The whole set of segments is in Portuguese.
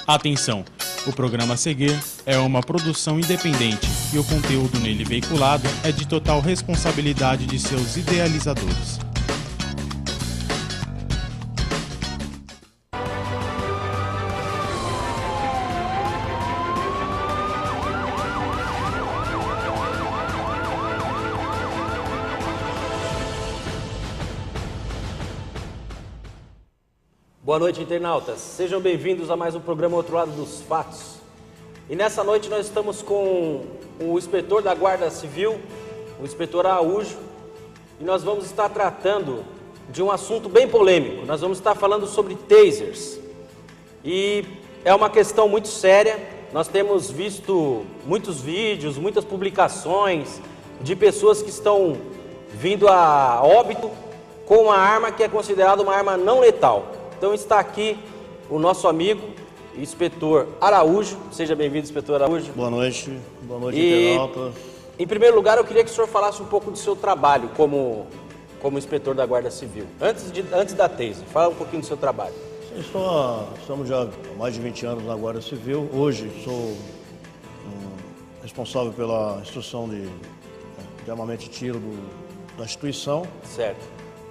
Atenção! O programa a seguir é uma produção independente e o conteúdo nele veiculado é de total responsabilidade de seus idealizadores. Boa noite, internautas. Sejam bem-vindos a mais um programa Outro Lado dos Fatos. E nessa noite nós estamos com o inspetor da Guarda Civil, o inspetor Araújo, e nós vamos estar tratando de um assunto bem polêmico. Nós vamos estar falando sobre tasers. E é uma questão muito séria. Nós temos visto muitos vídeos, muitas publicações de pessoas que estão vindo a óbito com uma arma que é considerada uma arma não letal. Então está aqui o nosso amigo, inspetor Araújo. Seja bem-vindo, inspetor Araújo. Boa noite, internautas. Em primeiro lugar, eu queria que o senhor falasse um pouco do seu trabalho como inspetor da Guarda Civil. Antes da taser, fala um pouquinho do seu trabalho. Estamos já há mais de 20 anos na Guarda Civil. Hoje sou responsável pela instrução de armamento e tiro da instituição. Certo.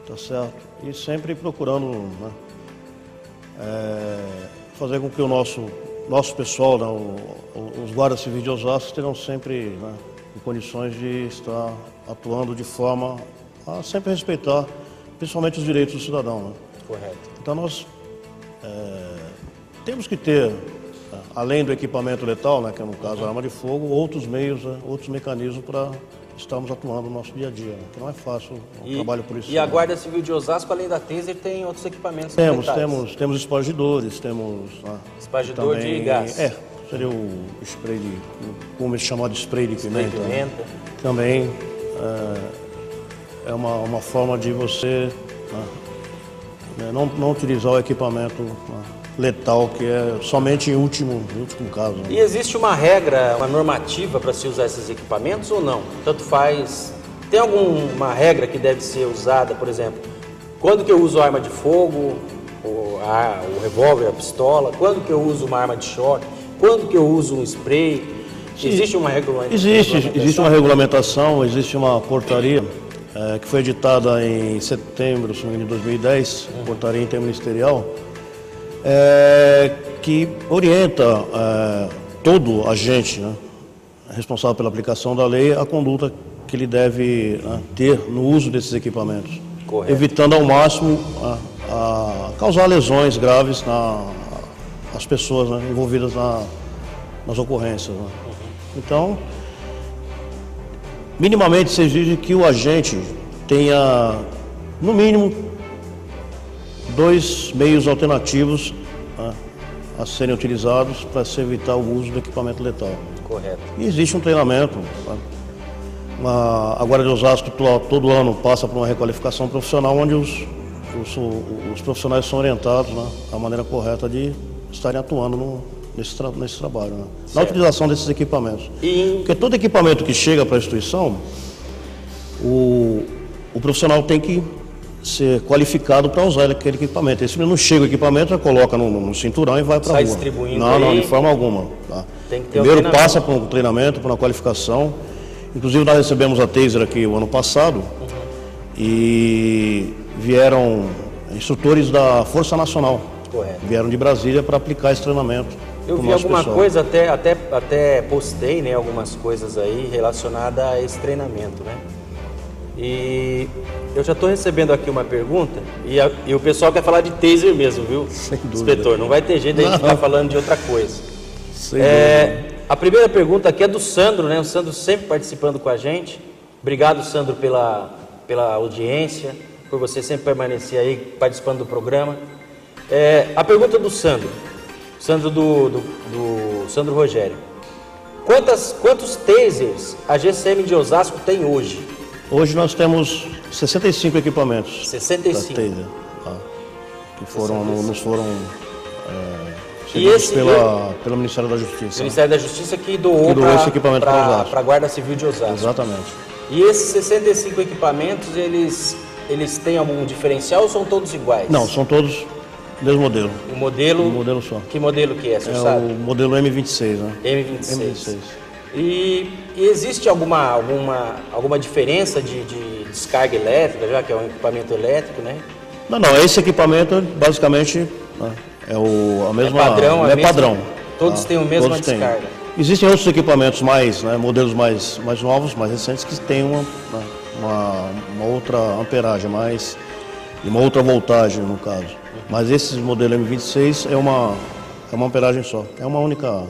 Tá certo. E sempre procurando, fazer com que o nosso pessoal, os guardas civis de Osasco, tenham sempre em condições de estar atuando de forma a sempre respeitar, principalmente os direitos do cidadão. Correto. Então nós temos que ter, além do equipamento letal, que é no caso a arma de fogo, outros meios, outros mecanismos para estarmos atuando no nosso dia a dia, que não é fácil o trabalho policial. E a Guarda Civil de Osasco, além da taser, tem outros equipamentos Temos espargidores, temos... Espargidor também, de gás. Seria o spray como é chamado de spray de pimenta. Spray de pimenta. Também é uma forma de você não utilizar o equipamento letal, que é somente em último caso. E existe uma regra, uma normativa para se usar esses equipamentos ou não? Tanto faz. Tem alguma regra que deve ser usada, por exemplo, quando que eu uso arma de fogo, o revólver, a pistola, quando que eu uso uma arma de choque, quando que eu uso um spray? Existe uma regulamentação? Existe uma regulamentação, existe uma portaria que foi editada em setembro de 2010, portaria interministerial, que orienta todo agente responsável pela aplicação da lei a conduta que ele deve ter no uso desses equipamentos. Correto. Evitando ao máximo a causar lesões graves às pessoas envolvidas nas ocorrências. Então, minimamente se exige que o agente tenha, no mínimo, 2 meios alternativos a serem utilizados para se evitar o uso do equipamento letal. Correto. E existe um treinamento. A Guarda de Osasco todo ano passa por uma requalificação profissional, onde os profissionais são orientados à maneira correta de estarem atuando nesse trabalho, na utilização desses equipamentos. Porque todo equipamento que chega para a instituição, o profissional tem que ser qualificado para usar aquele equipamento. Se não chega o equipamento, já coloca no cinturão e vai para a rua. Sai distribuindo. Não, de forma alguma. Tem que ter Primeiro passa por um treinamento, por uma qualificação. Inclusive nós recebemos a taser aqui o ano passado e vieram instrutores da Força Nacional. Correto. Vieram de Brasília para aplicar esse treinamento. Eu vi alguma coisa, até postei algumas coisas aí relacionadas a esse treinamento, E eu já estou recebendo aqui uma pergunta e o pessoal quer falar de taser mesmo, viu? Sem dúvida. Inspetor, não vai ter jeito de a gente ficar falando de outra coisa. Sem dúvida. A primeira pergunta aqui é do Sandro, O Sandro sempre participando com a gente. Obrigado, Sandro, pela audiência, por você sempre permanecer aí participando do programa. A pergunta do Sandro Sandro Rogério. Quantos tasers a GCM de Osasco tem hoje? Hoje nós temos 65 equipamentos. 65. Da taser, que nos foram pelo Ministério da Justiça. O Ministério da Justiça que doou esse equipamento para a Guarda Civil de Osasco. Exatamente. E esses 65 equipamentos, eles têm algum diferencial ou são todos iguais? Não, são todos Mesmo modelo. O modelo... Um modelo só. Que modelo que é, você É sabe? o modelo M26, né? M26. E existe alguma diferença de descarga elétrica, já que é um equipamento elétrico, né? Não, esse equipamento basicamente, né, é a mesma... É padrão. Todos têm a mesma descarga. Existem outros equipamentos modelos mais novos, mais recentes, que têm uma outra amperagem, uma outra voltagem no caso. Mas esse modelo M26 é uma amperagem só, é uma única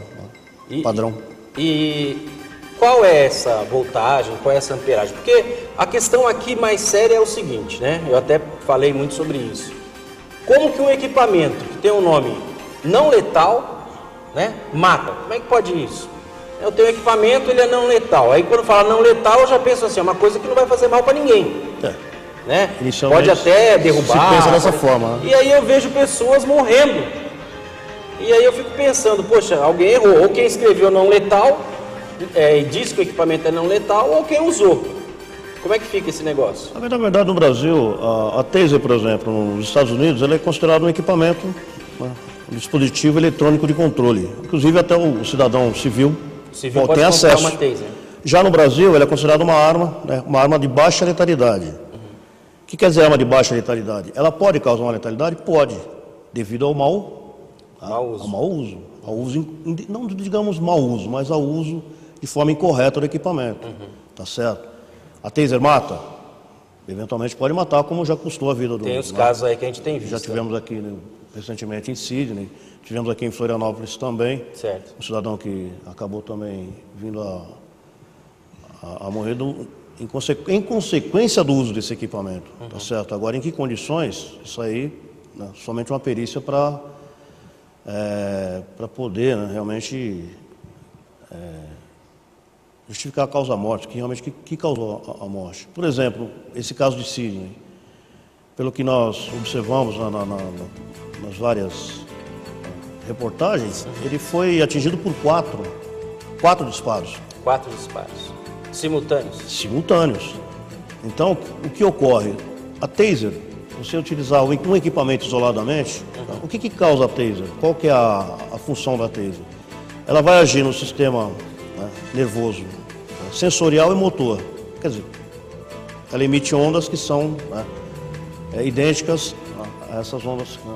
padrão. E qual é essa voltagem, qual é essa amperagem? Porque a questão aqui mais séria é o seguinte, né? Eu até falei muito sobre isso. Como que um equipamento que tem um nome não letal, né, mata? Como é que pode isso? Eu tenho um equipamento, ele é não letal. Aí quando fala não letal, eu já penso assim, é uma coisa que não vai fazer mal para ninguém. Né? Pode até derrubar. Se pensa dessa forma. Né? E aí eu vejo pessoas morrendo. E aí eu fico pensando, poxa, alguém errou. Ou quem escreveu não letal, e disse que o equipamento é não letal, ou quem usou. Como é que fica esse negócio? Na verdade, no Brasil, a Taser, por exemplo, nos Estados Unidos, ela é considerada um equipamento, né, um dispositivo eletrônico de controle. Inclusive até o cidadão civil tem acesso. Uma Taser. Já no Brasil, ela é considerada uma arma, né, uma arma de baixa letalidade. O que quer dizer arma de baixa letalidade? Ela pode causar uma letalidade? Pode, devido ao mau uso. Ao uso, não digamos mau uso, mas ao uso de forma incorreta do equipamento. Tá certo? A Taser mata? Eventualmente pode matar, como já custou a vida do... Tem os casos aí que a gente tem visto. Já tivemos aqui, né, recentemente em Sydney, tivemos aqui em Florianópolis também. Certo. Um cidadão que acabou também vindo a morrer em consequência do uso desse equipamento. Tá certo? Agora, em que condições? Isso aí, né, somente uma perícia para poder, né, realmente justificar a causa da morte, que realmente que causou a morte. Por exemplo, esse caso de Sydney, pelo que nós observamos nas várias reportagens, ele foi atingido por quatro disparos. 4 disparos. Simultâneos. Então, o que ocorre? A Taser, você utilizar um equipamento isoladamente, tá? O que causa a Taser? Qual que é a função da Taser? Ela vai agir no sistema, né, nervoso, sensorial e motor. Quer dizer, ela emite ondas que são, né, idênticas a essas ondas, né,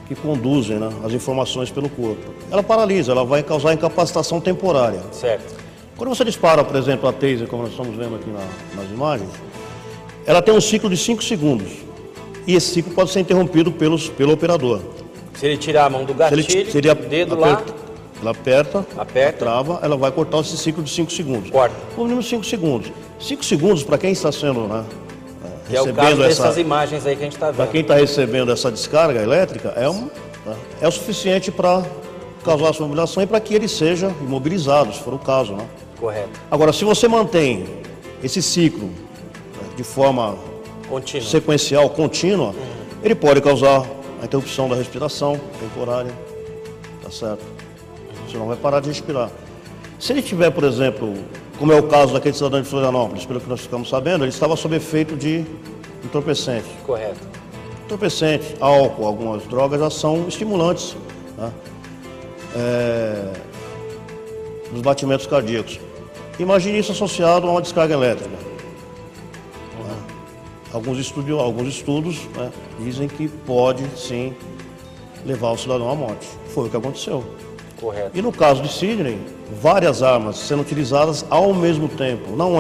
que conduzem, né, as informações pelo corpo. Ela paralisa, ela vai causar incapacitação temporária. Certo. Quando você dispara, por exemplo, a Taser, como nós estamos vendo aqui nas imagens, ela tem um ciclo de 5 segundos. E esse ciclo pode ser interrompido pelo operador. Se ele tirar a mão do gatilho, o dedo lá... Ela aperta, trava, ela vai cortar esse ciclo de 5 segundos. Corta. No mínimo 5 segundos. 5 segundos, para quem está sendo, né, que é o caso dessas imagens aí que a gente está vendo. Para quem está recebendo essa descarga elétrica, é o suficiente para causar a sua imobilização e para que ele seja imobilizado, se for o caso, né? Correto. Agora, se você mantém esse ciclo, né, de forma sequencial, contínua, ele pode causar a interrupção da respiração temporária, tá certo? Você não vai parar de respirar. Se ele tiver, por exemplo, como é o caso daquele cidadão de Florianópolis, pelo que nós ficamos sabendo, ele estava sob efeito de entorpecente. Correto. Entorpecente, álcool, algumas drogas já são estimulantes, né, dos batimentos cardíacos. Imagine isso associado a uma descarga elétrica. Né? Alguns estudos, né, dizem que pode, sim, levar o cidadão à morte. Foi o que aconteceu. Correto. E no caso de Sydney, várias armas sendo utilizadas ao mesmo tempo. Não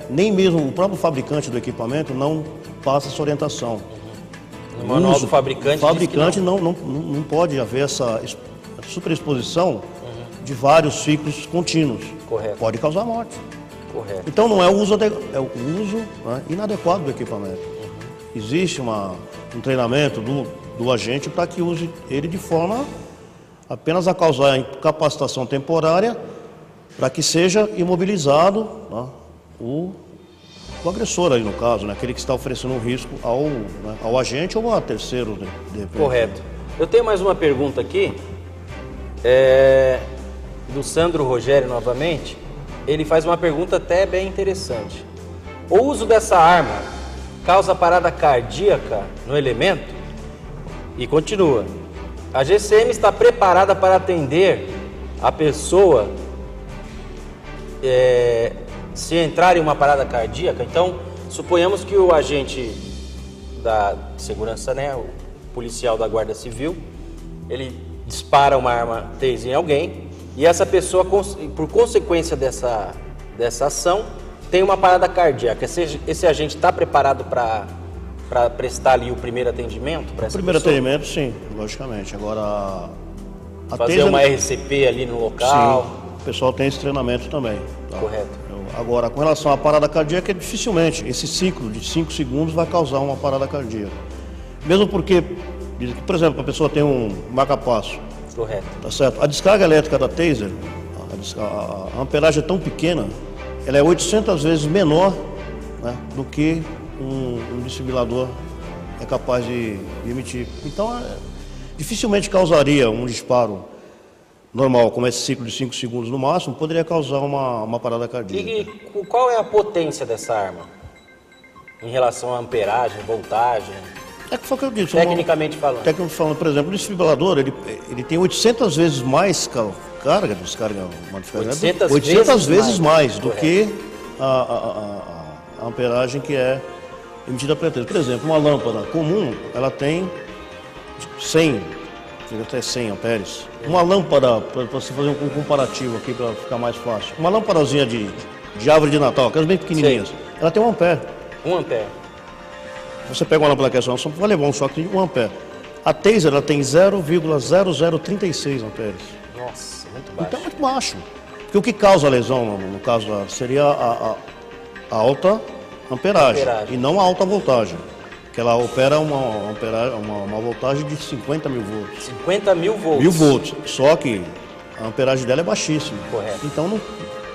nem mesmo o próprio fabricante do equipamento não passa essa orientação. No manual do fabricante. O fabricante não pode haver essa superexposição de vários ciclos contínuos. Correto. Pode causar morte. Correto. Então não é o uso, né, inadequado do equipamento. Existe um treinamento do agente para que use ele de forma apenas a causar incapacitação temporária, para que seja imobilizado, né, o agressor aí no caso, né, aquele que está oferecendo um risco ao agente ou a terceiro, de repente. Correto. Eu tenho mais uma pergunta aqui, do Sandro Rogério novamente. Ele faz uma pergunta até bem interessante. O uso dessa arma causa parada cardíaca no elemento? E continua. A GCM está preparada para atender a pessoa se entrar em uma parada cardíaca. Então, suponhamos que o agente da segurança, né, o policial da Guarda Civil, ele dispara uma arma taser em alguém e essa pessoa, por consequência dessa ação, tem uma parada cardíaca. Esse agente está preparado para prestar ali o primeiro atendimento para essa primeiro pessoa? atendimento, sim, logicamente. Agora, fazer uma RCP ali no local. Sim, o pessoal tem esse treinamento também. Tá? Correto. Agora, com relação à parada cardíaca, dificilmente esse ciclo de 5 segundos vai causar uma parada cardíaca. Mesmo porque, por exemplo, a pessoa tem um marca-passo. Correto. Tá certo? A descarga elétrica da taser, a amperagem é tão pequena, ela é 800 vezes menor, né, do que um desfibrilador é capaz de emitir. Então, dificilmente causaria um disparo normal, como esse ciclo de 5 segundos no máximo, poderia causar uma parada cardíaca. E qual é a potência dessa arma? Em relação à amperagem, voltagem? É que foi o que eu disse. Tecnicamente falando. Tecnicamente falando, por exemplo, o desfibrilador, ele tem 800 vezes mais carga, descarga modificada. 800 vezes mais do que a amperagem que é emitida pela taser. Por exemplo, uma lâmpada comum, ela tem 100, chega até 100 amperes. Uma lâmpada, para você fazer um comparativo aqui para ficar mais fácil, uma lâmpadazinha de árvore de Natal, aquelas bem pequenininhas, ela tem 1 ampere. 1 ampere. Você pega uma lâmpada que é só vai levar um choque de 1 ampere. A taser, ela tem 0,0036 amperes. Nossa, muito baixo. Então é muito baixo. Porque o que causa a lesão, no caso, seria a alta amperagem e não a alta voltagem. Que ela opera uma voltagem de 50 mil volts. 50 mil volts? 1000 volts. Só que a amperagem dela é baixíssima. Correto. Então,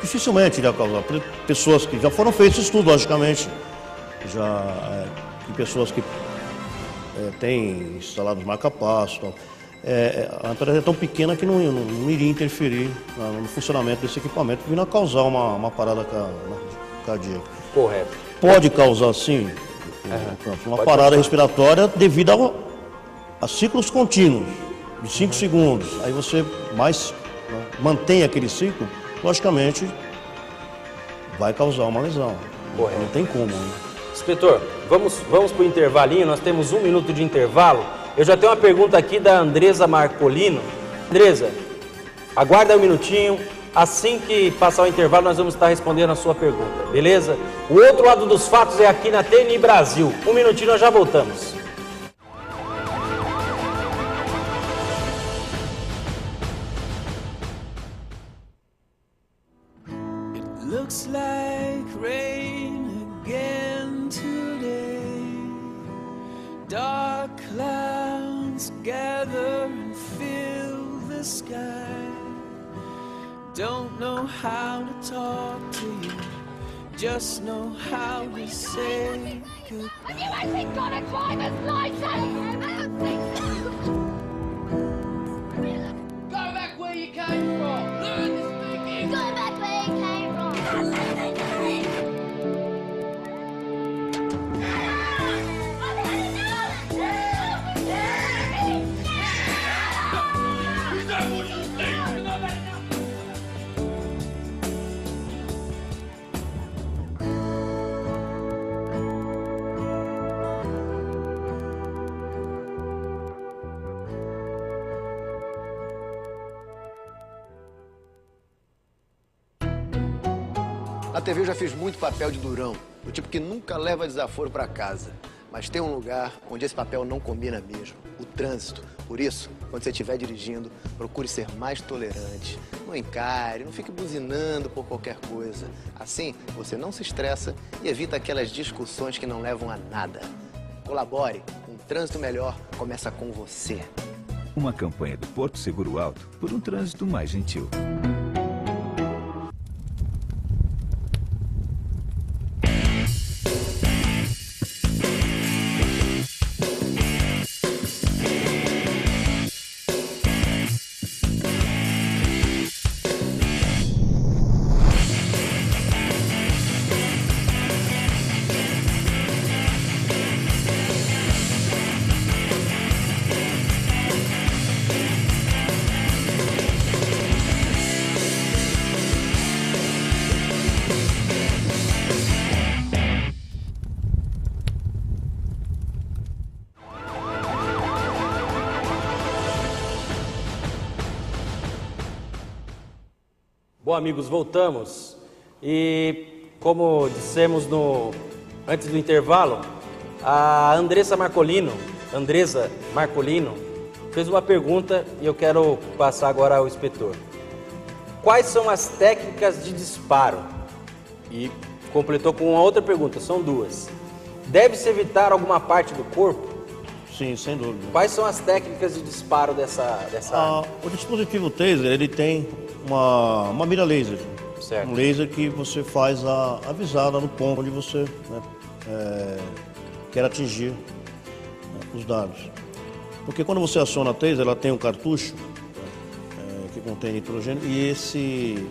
dificilmente iria causar. Pessoas que já foram feitos estudos, logicamente, de pessoas que têm instalados marca-passo. A amperagem é tão pequena que não iria interferir no funcionamento desse equipamento, vindo a causar uma parada cardíaca. Correto. Pode causar, sim, uma parada respiratória devido a ciclos contínuos, de 5 segundos. Aí você mantém aquele ciclo, logicamente, vai causar uma lesão. Correto. Não tem como, né? Inspetor, vamos para o intervalinho, nós temos 1 minuto de intervalo. Eu já tenho uma pergunta aqui da Andresa Marcolino. Andresa, aguarda 1 minutinho. Assim que passar o intervalo, nós vamos estar respondendo a sua pergunta, beleza? O outro lado dos fatos é aqui na TNI Brasil. 1 minutinho, nós já voltamos. It looks like rain again today. Dark clouds gather and fill the sky. Don't know how to talk to you, just know how to say goodbye. Have you actually got a driver's license? I don't think so. Go back where you came from. Learn to speak English. Go back where you came from. Is that what you think? Na TV eu já fiz muito papel de durão, o tipo que nunca leva desaforo para casa. Mas tem um lugar onde esse papel não combina mesmo, o trânsito. Por isso, quando você estiver dirigindo, procure ser mais tolerante. Não encare, não fique buzinando por qualquer coisa. Assim, você não se estressa e evita aquelas discussões que não levam a nada. Colabore, um trânsito melhor começa com você. Uma campanha do Porto Seguro Alto por um trânsito mais gentil. Bom, amigos, voltamos. E como dissemos antes do intervalo, a Andresa Marcolino fez uma pergunta e eu quero passar agora ao inspetor. Quais são as técnicas de disparo? E completou com uma outra pergunta, são duas. Deve-se evitar alguma parte do corpo? Sim, sem dúvida. Quais são as técnicas de disparo dessa arma? O dispositivo taser, ele tem uma mira laser. Certo. Um laser que você faz a visada no ponto onde você quer atingir os dardos. Porque quando você aciona a taser, ela tem um cartucho que contém nitrogênio e esse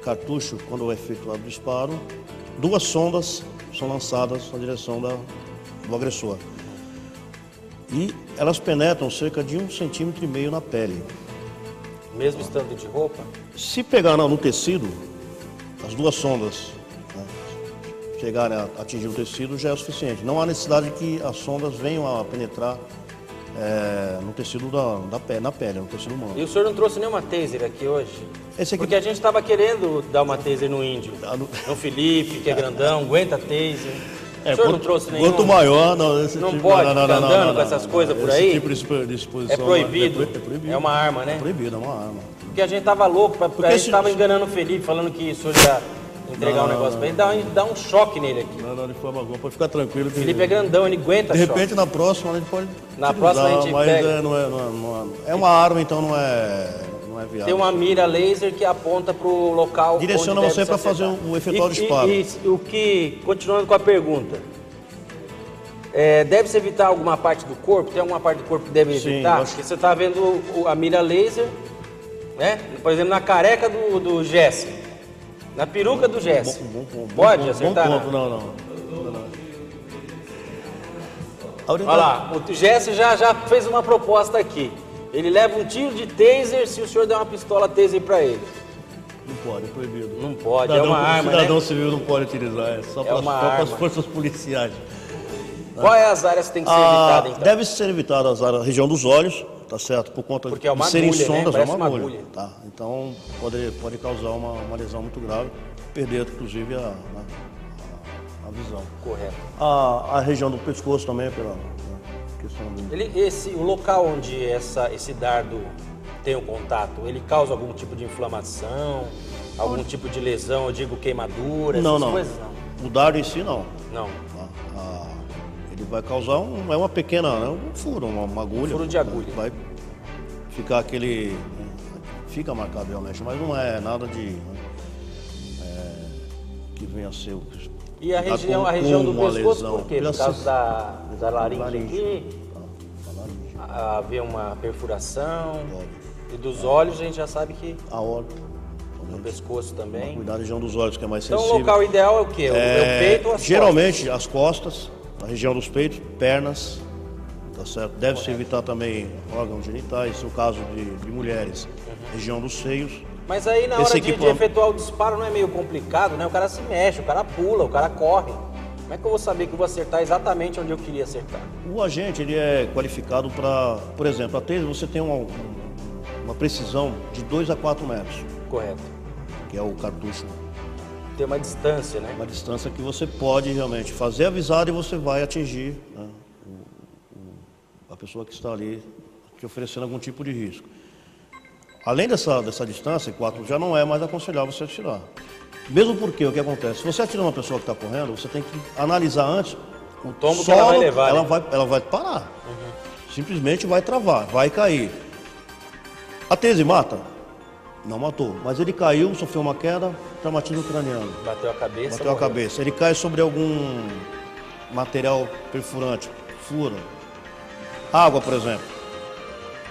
cartucho, quando é efetuado o disparo, 2 sondas são lançadas na direção do agressor. E elas penetram cerca de 1,5 cm na pele. Mesmo estando de roupa? Se pegar no tecido, as 2 sondas chegarem a atingir o tecido já é o suficiente. Não há necessidade que as sondas venham a penetrar no tecido na pele, no tecido humano. E o senhor não trouxe nenhuma taser aqui hoje? Esse aqui... Porque a gente estava querendo dar uma taser no índio. No Felipe, que é grandão, aguenta taser. O senhor não trouxe nenhuma? Quanto maior... Não pode ficar andando com essas coisas por aí? Esse tipo de exposição... É proibido? É proibido. É uma arma, né? É proibido, é uma arma. Porque a gente tava louco, a gente tava enganando o Felipe, falando que o senhor ia entregar um negócio pra ele, dá um choque nele aqui. Não, de forma alguma, pode ficar tranquilo. O Felipe é grandão, ele aguenta de choque. repente, na próxima, a gente pode Na próxima a gente mas pega. É uma arma, então não é viável. Tem uma mira laser que aponta pro local direciona onde você para fazer o efetuar o disparo. Continuando com a pergunta, deve-se evitar alguma parte do corpo? Tem alguma parte do corpo que deve evitar? Sim, Porque você está vendo a mira laser, né? Por exemplo, na careca do Jesse, na peruca do Jesse. Pode acertar? Bom ponto, não. Olha lá, o Jesse já fez uma proposta aqui. Ele leva um tiro de taser se o senhor der uma pistola taser para ele. Não pode, é proibido. Não pode, é uma arma, né? Cidadão civil não pode utilizar, é só para as forças policiais. Quais as áreas que tem que ser evitadas, então? Deve ser evitada a região dos olhos, tá certo? Por conta porque é uma de serem agulha, sondas, né? é uma agulha. agulha. Tá? Então pode causar uma lesão muito grave, perder inclusive a visão. Correto. A região do pescoço também, pela questão do... O local onde esse dardo tem o contato, ele causa algum tipo de inflamação, algum tipo de lesão, eu digo queimadura, essas coisas? Não. O dardo em si não. Não. Ele vai causar uma pequena, um furo, uma agulha. Um furo de agulha. Vai ficar aquele... Fica marcado realmente, mas não é nada de... que venha a ser... E a região do pescoço, por quê? Por causa da laringe aqui? Haver uma perfuração. E dos olhos a gente já sabe que... A olho. No pescoço também. Cuidar da região dos olhos, que é mais então, sensível. Então o local ideal é o quê? O peito ou as geralmente as costas, a região dos peitos, pernas, tá certo? Deve-se evitar também órgãos genitais, no caso de mulheres, região dos seios. Mas aí na hora de efetuar o disparo não é meio complicado, né? O cara se mexe, o cara pula, o cara corre. Como é que eu vou saber que eu vou acertar exatamente onde eu queria acertar? O agente, ele é qualificado para, por exemplo, a taser você tem uma precisão de 2 a 4 metros. Correto. Que é o cartucho. Tem uma distância, né? Uma distância que você pode realmente fazer a visada e você vai atingir, né, a pessoa que está ali te oferecendo algum tipo de risco. Além dessa distância, 4 já não é mais aconselhável você atirar. Mesmo porque o que acontece? Se você atira uma pessoa que está correndo, você tem que analisar antes o tombo que ela vai levar. Ela vai parar. Simplesmente vai travar, vai cair. A taser mata? Não matou, mas ele caiu, sofreu uma queda, traumatismo craniano. Bateu a cabeça. Bateu a cabeça. Ele cai sobre algum material perfurante, fura. Água, por exemplo.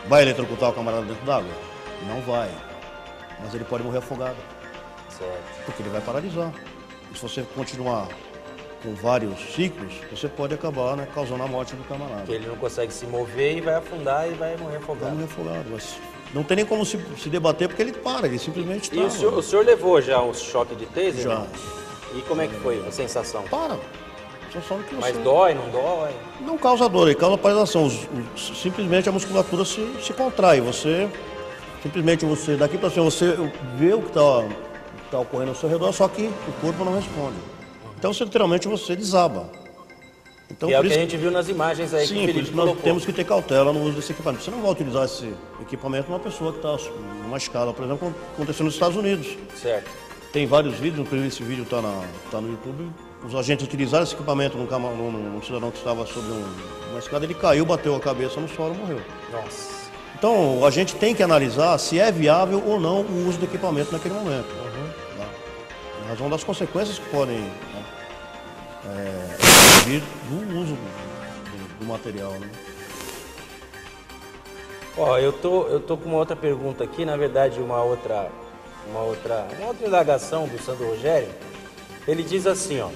Vai eletrocutar o camarada dentro d'água? Não vai. Mas ele pode morrer afogado. Certo. Porque ele vai paralisar. E se você continuar com vários ciclos, você pode acabar, né, causando a morte do camarada. Porque ele não consegue se mover e vai afundar e vai morrer afogado. Vai morrer afogado. Mas não tem nem como se debater porque ele para, ele simplesmente E o senhor levou já um choque de taser? Já. E como é que foi a sensação? Para. Mas dói, não dói? Não causa dor, ele causa paralisação. Simplesmente a musculatura se contrai. Você, simplesmente daqui para cima, você vê o que está está ocorrendo ao seu redor, só que o corpo não responde. Então, literalmente, você desaba. Então, que é o por que isso, a gente viu nas imagens aí que o sim, por Felipe isso que nós colocou. temos que ter cautela no uso desse equipamento. Você não vai utilizar esse equipamento numa pessoa que está numa escala, por exemplo, como aconteceu nos Estados Unidos. Certo. Tem vários vídeos, inclusive esse vídeo está no YouTube. Os agentes utilizaram esse equipamento num cidadão que estava sobre uma escada, ele caiu, bateu a cabeça no solo e morreu. Nossa. Então, a gente tem que analisar se é viável ou não o uso do equipamento naquele momento. Tá? Em razão das consequências que podem, né, vir do uso do material. Né? Ó, eu tô com uma outra pergunta aqui, na verdade uma outra indagação do Sandro Rogério. Ele diz assim, ó,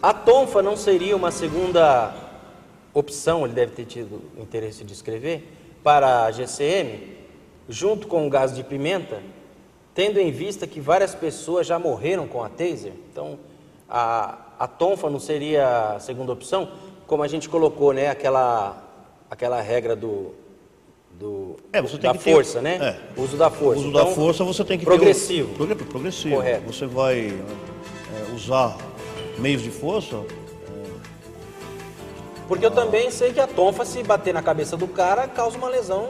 a tonfa não seria uma segunda opção, ele deve ter tido interesse de escrever, para a GCM, junto com o gás de pimenta, tendo em vista que várias pessoas já morreram com a taser? Então, a tonfa não seria a segunda opção? Como a gente colocou, né, aquela regra Você tem da que ter, força, né? O uso da força. O uso Então, da força você tem que progressivo. ter... Progressivo. Correto. Você vai usar meios de força... Porque eu também sei que a tonfa, se bater na cabeça do cara, causa uma lesão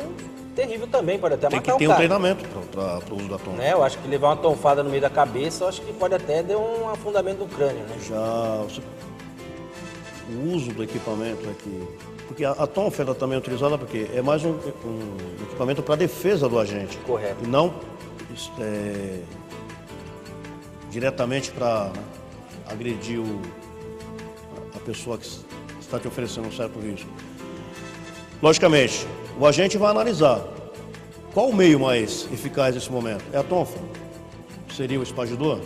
terrível também, pode até Tem matar que ter o um cara. treinamento para o uso da tonfa. Né? Eu acho que levar uma tonfada no meio da cabeça, eu acho que pode até dar um afundamento do crânio, né? O uso do equipamento aqui... Porque a tonfa ela também é utilizada porque é mais um equipamento para defesa do agente. Correto. E não diretamente para agredir a pessoa que está te oferecendo um certo risco. Logicamente, o agente vai analisar qual o meio mais eficaz nesse momento. É a tonfa? Seria o espargidor?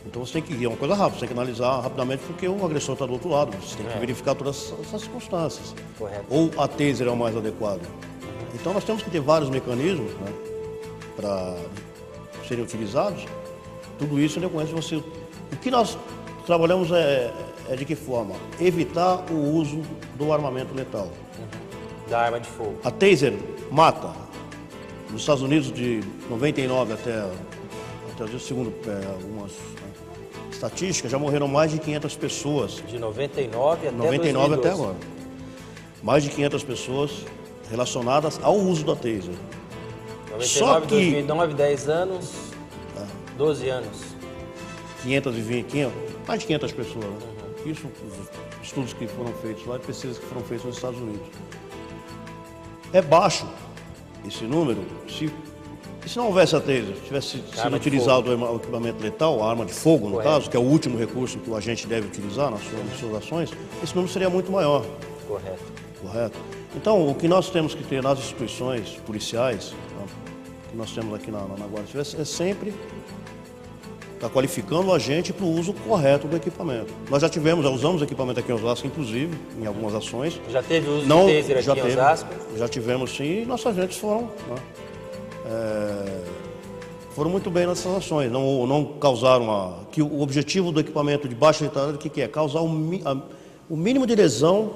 Então você tem que ir, é uma coisa rápida, você tem que analisar rapidamente porque o agressor está do outro lado, você tem que verificar todas essas circunstâncias. Correto. Ou a taser é o mais adequado. Então nós temos que ter vários mecanismos, né, para serem utilizados. Tudo isso em decorrência de você. O que nós trabalhamos é de que forma? Evitar o uso do armamento letal. Da arma de fogo. A taser mata. Nos Estados Unidos, de 99 até o dia segundo algumas estatísticas, já morreram mais de 500 pessoas. De 99 até 99 2012. até agora. Mais de 500 pessoas relacionadas ao uso da taser. 99, Só que 2009, 10 anos, 12 anos. 520, mais de 500 pessoas. Né? Isso, os estudos que foram feitos lá, pesquisas que foram feitas nos Estados Unidos. É baixo esse número. Se não houvesse a taser, tivesse sido utilizado o equipamento letal, a arma de fogo, no caso, que é o último recurso que o agente deve utilizar nas suas ações, esse número seria muito maior. Correto. Então, o que nós temos que ter nas instituições policiais, né, que nós temos aqui na Guarda Civil, é sempre estar qualificando o agente para o uso correto do equipamento. Nós já usamos equipamento aqui em Osasco, inclusive, em algumas ações. Já teve uso de taser aqui em Osasco? Já tivemos sim, e nossos agentes foram muito bem nessas ações, não causaram que o objetivo do equipamento de baixa letalidade, o que é? Causar o mínimo de lesão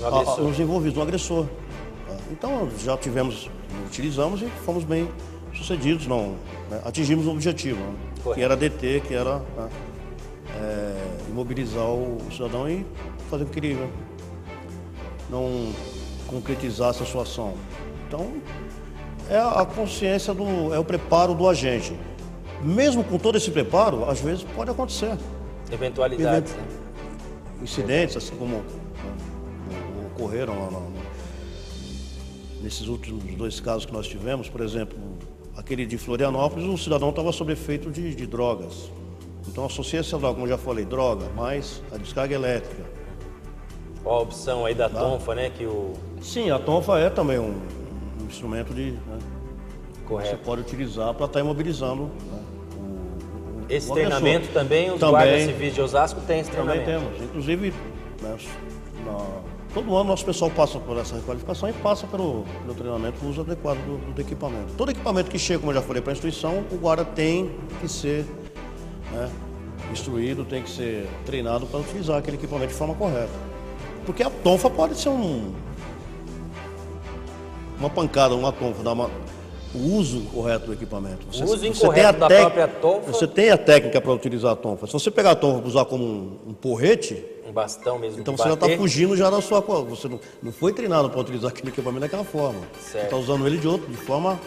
aos envolvidos, no agressor. Então, já utilizamos e fomos bem sucedidos, atingimos o objetivo, que era deter, que era imobilizar o cidadão e fazer com que ele não concretizasse a sua ação. Então, é a consciência, é o preparo do agente. Mesmo com todo esse preparo, às vezes pode acontecer. Eventualidades, né? Incidentes, assim como ocorreram nesses últimos 2 casos que nós tivemos. Por exemplo, aquele de Florianópolis, o cidadão estava sob efeito de drogas. Então associa essa droga, como eu já falei, droga, mais a descarga elétrica. Ó, a opção aí da tonfa, né? Sim, a tonfa é também um instrumento Correto. Você pode utilizar para estar imobilizando. Esse treinamento também, os guardas civis de Osasco têm esse treinamento? Também temos. Inclusive, todo ano nosso pessoal passa por essa requalificação e passa pelo treinamento, o uso adequado do equipamento. Todo equipamento que chega, como eu já falei, para a instituição, o guarda tem que ser instruído, tem que ser treinado para utilizar aquele equipamento de forma correta. Porque a tonfa pode ser uma pancada, uma tonfa, o uso correto do equipamento. O uso incorreto da própria tonfa. Você tem a técnica para utilizar a tonfa. Se você pegar a tonfa e usar como um porrete, um bastão mesmo. então você já está fugindo já da sua... Você não foi treinado para utilizar aquele equipamento daquela forma. Certo. Você está usando ele de forma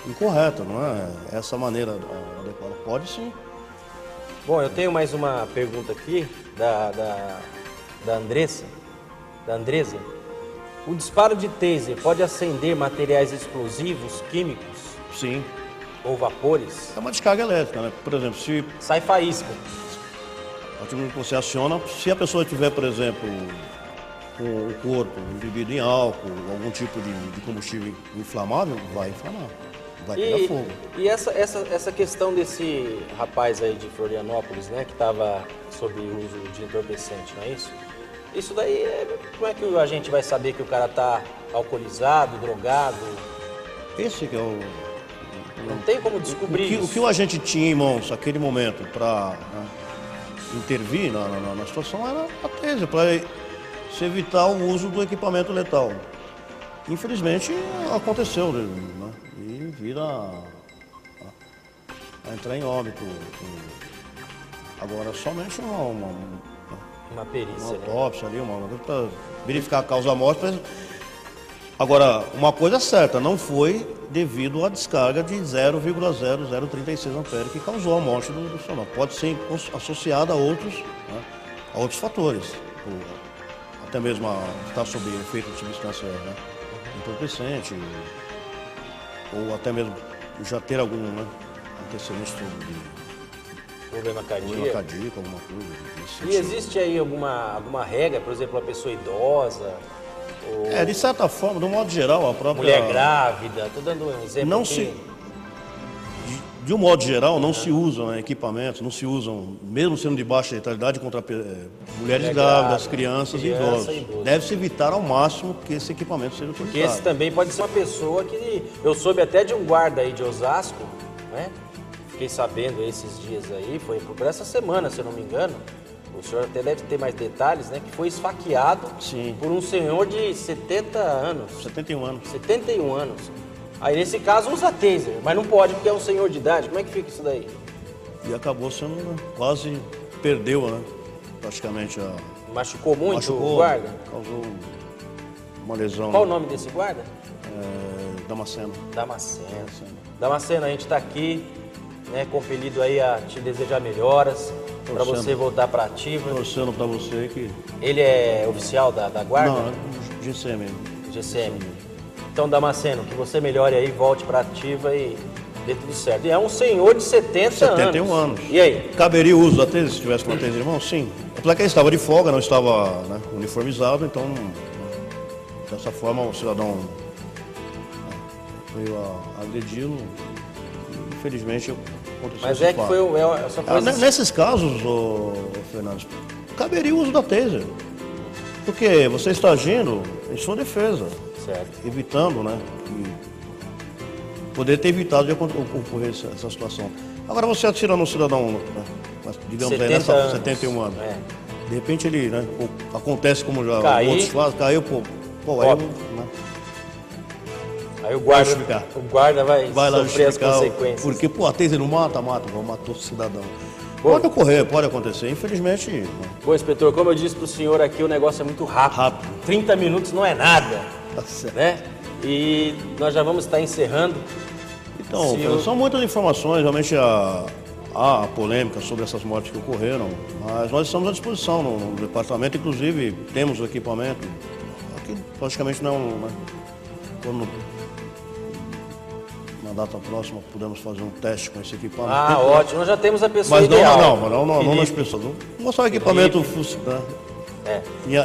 incorreta, não é essa maneira adequada. Pode sim. Bom, eu tenho mais uma pergunta aqui da Andressa. Da Andresa. O disparo de taser pode acender materiais explosivos, químicos? Sim. Ou vapores? É uma descarga elétrica, né? Por exemplo, se... Sai faísca. A partir do momento que você aciona, se a pessoa tiver, por exemplo, com o corpo embebido em álcool, algum tipo de combustível inflamável, vai inflamar. Vai pegar fogo. E essa questão desse rapaz aí de Florianópolis, né, que estava sob uso de entorpecente, não é isso? Isso daí, como é que a gente vai saber que o cara está alcoolizado, drogado? Esse que é o... Não tem como descobrir isso. O que o agente tinha em mãos naquele momento para intervir na situação era a taser, para se evitar o uso do equipamento letal. Infelizmente, aconteceu, né? E vira a entrar em óbito. Agora, somente uma perícia, uma autópsia ali, uma coisa para verificar a causa da morte. Agora, uma coisa certa, não foi devido à descarga de 0,0036 ampere que causou a morte do funcionário. Pode ser associada a outros fatores, até mesmo estar sob efeito de substância entorpecente, ou até mesmo já ter algum antecedente de problema cardíaco, alguma coisa. E existe aí alguma regra, por exemplo, uma pessoa idosa? Ou... de certa forma, de um modo geral, a própria... Mulher grávida, estou dando um exemplo não aqui. De um modo geral, não se usam equipamentos, não se usam, mesmo sendo de baixa letalidade, contra mulheres grávidas, crianças e idosos. Deve-se evitar ao máximo que esse equipamento seja utilizado. Porque esse também pode ser uma pessoa que... Eu soube até de um guarda aí de Osasco, né? Fiquei sabendo esses dias aí, foi por essa semana, se eu não me engano. O senhor até deve ter mais detalhes, né? Que foi esfaqueado por um senhor de 70 anos. 71 anos. 71 anos. Aí nesse caso usa taser, mas não pode porque é um senhor de idade. Como é que fica isso daí? E acabou sendo, quase perdeu, né? Praticamente a... Machucou muito o guarda? Causou uma lesão. Qual o nome desse guarda? Damasceno. Damasceno, a gente está aqui, né, compelido aí a te desejar melhoras, para você voltar para ativa. Torcendo para você que... Ele é oficial da guarda? Não, GCM. GCM. Então, Damasceno, que você melhore aí, volte para ativa e dê tudo certo. E é um senhor de 71 anos. E aí? Taser o uso da taser se tivesse uma taser em mão? Sim. Apesar que ele estava de folga, não estava uniformizado, então dessa forma o cidadão veio a agredi-lo. Infelizmente aconteceu. Mas que foi essa coisa... Nesses casos, Fernando, caberia o uso da taser. Porque você está agindo em sua defesa. Certo. Evitando, né? Poderia ter evitado de ocorrer essa situação. Agora você atira no cidadão, né, digamos aí, nessa 71 anos. De repente ele, né? Acontece como já outros fazem, caiu, aí o guarda vai sofrer as consequências. Porque, a taser não matou o cidadão. Pode ocorrer, pode acontecer, infelizmente. Bom, inspetor, como eu disse para o senhor aqui, o negócio é muito rápido. 30 minutos não é nada, né? E nós já vamos estar encerrando. Então, são muitas informações, realmente há polêmica sobre essas mortes que ocorreram, mas nós estamos à disposição no departamento, inclusive temos o equipamento. Aqui praticamente não é quando na data próxima podemos fazer um teste com esse equipamento. Ah, ótimo, nós já temos a pessoa mas ideal. Não nas pessoas. Vamos mostrar o equipamento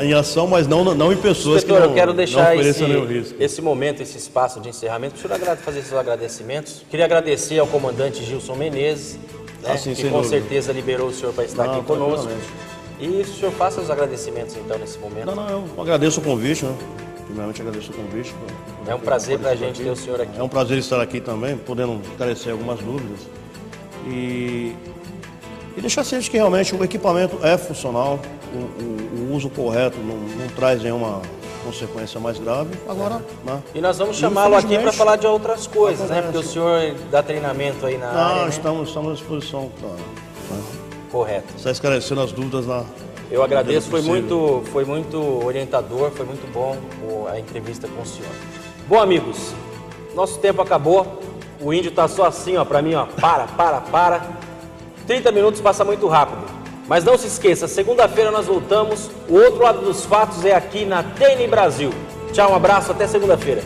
em ação, mas não em pessoas que não, eu quero deixar nenhum risco. Esse momento, esse espaço de encerramento, para o senhor fazer seus agradecimentos. Queria agradecer ao comandante Gilson Menezes, né, que com certeza liberou o senhor para estar aqui conosco. E o senhor faça os agradecimentos então nesse momento. Eu agradeço o convite, né? Primeiramente agradeço o convite. É um prazer para a gente ter o senhor aqui. É um prazer estar aqui também, podendo esclarecer algumas dúvidas. E deixar ciente que realmente o equipamento é funcional, o uso correto não traz nenhuma consequência mais grave. Agora, né? E nós vamos chamá-lo aqui para infelizmente, falar de outras coisas, né? acontece. Porque o senhor dá treinamento aí na área, né? Estamos à disposição. Correto. Está esclarecendo as dúvidas lá. Eu agradeço, foi possível. muito orientador, foi muito bom a entrevista com o senhor. Bom, amigos, nosso tempo acabou. O índio tá só assim, ó, pra mim, ó, para. 30 minutos passa muito rápido. Mas não se esqueça, segunda-feira nós voltamos. O outro lado dos fatos é aqui na TN Brasil. Tchau, um abraço, até segunda-feira.